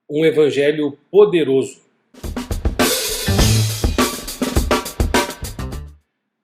Um evangelho poderoso.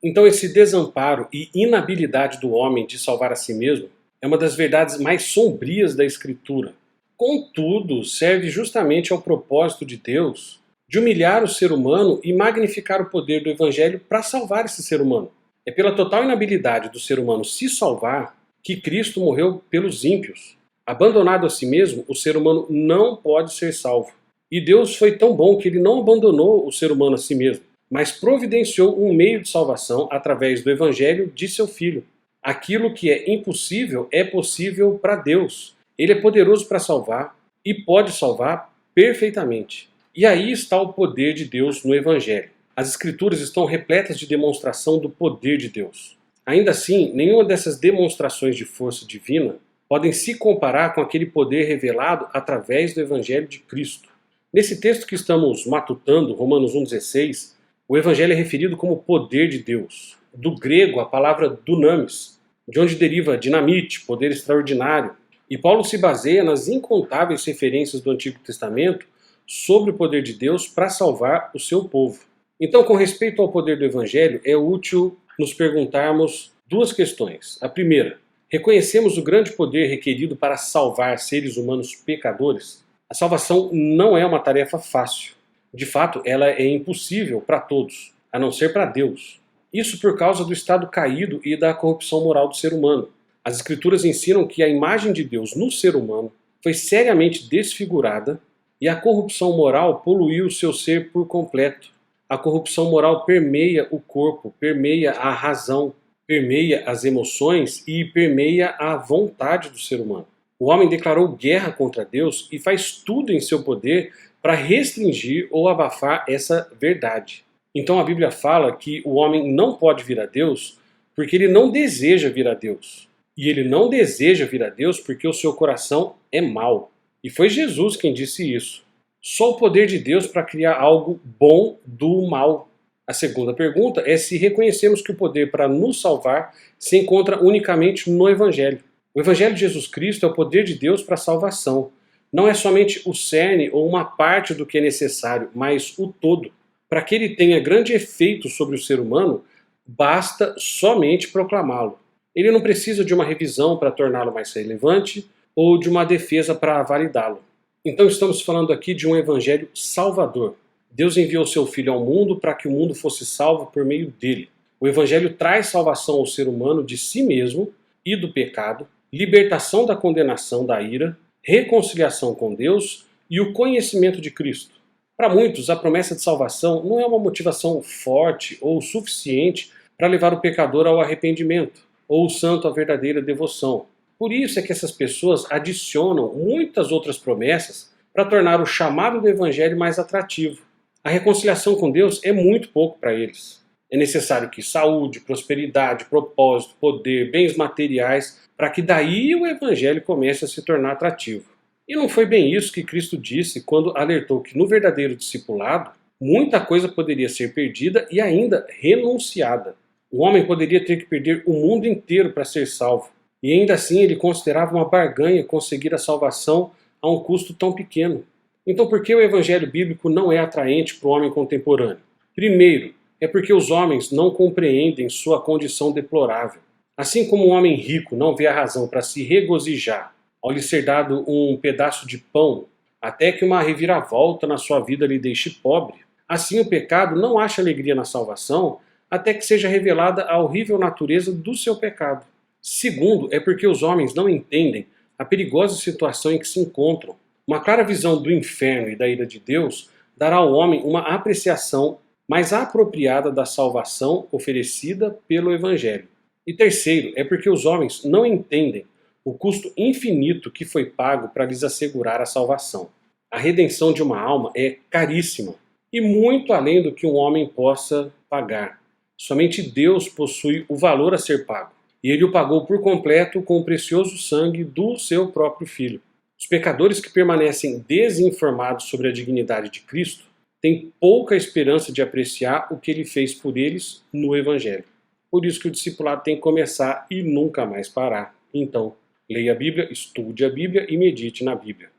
Então, esse desamparo e inabilidade do homem de salvar a si mesmo é uma das verdades mais sombrias da Escritura. Contudo, serve justamente ao propósito de Deus de humilhar o ser humano e magnificar o poder do evangelho para salvar esse ser humano. É pela total inabilidade do ser humano se salvar que Cristo morreu pelos ímpios. Abandonado a si mesmo, o ser humano não pode ser salvo. E Deus foi tão bom que ele não abandonou o ser humano a si mesmo, mas providenciou um meio de salvação através do evangelho de seu Filho. Aquilo que é impossível é possível para Deus. Ele é poderoso para salvar e pode salvar perfeitamente. E aí está o poder de Deus no evangelho. As Escrituras estão repletas de demonstração do poder de Deus. Ainda assim, nenhuma dessas demonstrações de força divina podem se comparar com aquele poder revelado através do Evangelho de Cristo. Nesse texto que estamos matutando, Romanos 1,16, o Evangelho é referido como poder de Deus. Do grego, a palavra dunamis, de onde deriva dinamite, poder extraordinário. E Paulo se baseia nas incontáveis referências do Antigo Testamento sobre o poder de Deus para salvar o seu povo. Então, com respeito ao poder do Evangelho, é útil nos perguntarmos duas questões. A primeira: reconhecemos o grande poder requerido para salvar seres humanos pecadores? A salvação não é uma tarefa fácil. De fato, ela é impossível para todos, a não ser para Deus. Isso por causa do estado caído e da corrupção moral do ser humano. As Escrituras ensinam que a imagem de Deus no ser humano foi seriamente desfigurada e a corrupção moral poluiu o seu ser por completo. A corrupção moral permeia o corpo, permeia a razão, permeia as emoções e permeia a vontade do ser humano. O homem declarou guerra contra Deus e faz tudo em seu poder para restringir ou abafar essa verdade. Então a Bíblia fala que o homem não pode vir a Deus porque ele não deseja vir a Deus. E ele não deseja vir a Deus porque o seu coração é mau. E foi Jesus quem disse isso. Só o poder de Deus para criar algo bom do mal. A segunda pergunta é se reconhecemos que o poder para nos salvar se encontra unicamente no Evangelho. O Evangelho de Jesus Cristo é o poder de Deus para a salvação. Não é somente o cerne ou uma parte do que é necessário, mas o todo. Para que ele tenha grande efeito sobre o ser humano, basta somente proclamá-lo. Ele não precisa de uma revisão para torná-lo mais relevante ou de uma defesa para validá-lo. Então estamos falando aqui de um evangelho salvador. Deus enviou seu Filho ao mundo para que o mundo fosse salvo por meio dele. O evangelho traz salvação ao ser humano de si mesmo e do pecado, libertação da condenação da ira, reconciliação com Deus e o conhecimento de Cristo. Para muitos, a promessa de salvação não é uma motivação forte ou suficiente para levar o pecador ao arrependimento, ou o santo à verdadeira devoção. Por isso é que essas pessoas adicionam muitas outras promessas para tornar o chamado do evangelho mais atrativo. A reconciliação com Deus é muito pouco para eles. É necessário que saúde, prosperidade, propósito, poder, bens materiais, para que daí o evangelho comece a se tornar atrativo. E não foi bem isso que Cristo disse quando alertou que no verdadeiro discipulado, muita coisa poderia ser perdida e ainda renunciada. O homem poderia ter que perder o mundo inteiro para ser salvo. E ainda assim ele considerava uma barganha conseguir a salvação a um custo tão pequeno. Então por que o evangelho bíblico não é atraente para o homem contemporâneo? Primeiro, é porque os homens não compreendem sua condição deplorável. Assim como um homem rico não vê a razão para se regozijar ao lhe ser dado um pedaço de pão, até que uma reviravolta na sua vida lhe deixe pobre, assim o pecado não acha alegria na salvação até que seja revelada a horrível natureza do seu pecado. Segundo, é porque os homens não entendem a perigosa situação em que se encontram. Uma clara visão do inferno e da ira de Deus dará ao homem uma apreciação mais apropriada da salvação oferecida pelo Evangelho. E terceiro, é porque os homens não entendem o custo infinito que foi pago para lhes assegurar a salvação. A redenção de uma alma é caríssima e muito além do que um homem possa pagar. Somente Deus possui o valor a ser pago. E ele o pagou por completo com o precioso sangue do seu próprio Filho. Os pecadores que permanecem desinformados sobre a dignidade de Cristo têm pouca esperança de apreciar o que ele fez por eles no Evangelho. Por isso que o discipulado tem que começar e nunca mais parar. Então, leia a Bíblia, estude a Bíblia e medite na Bíblia.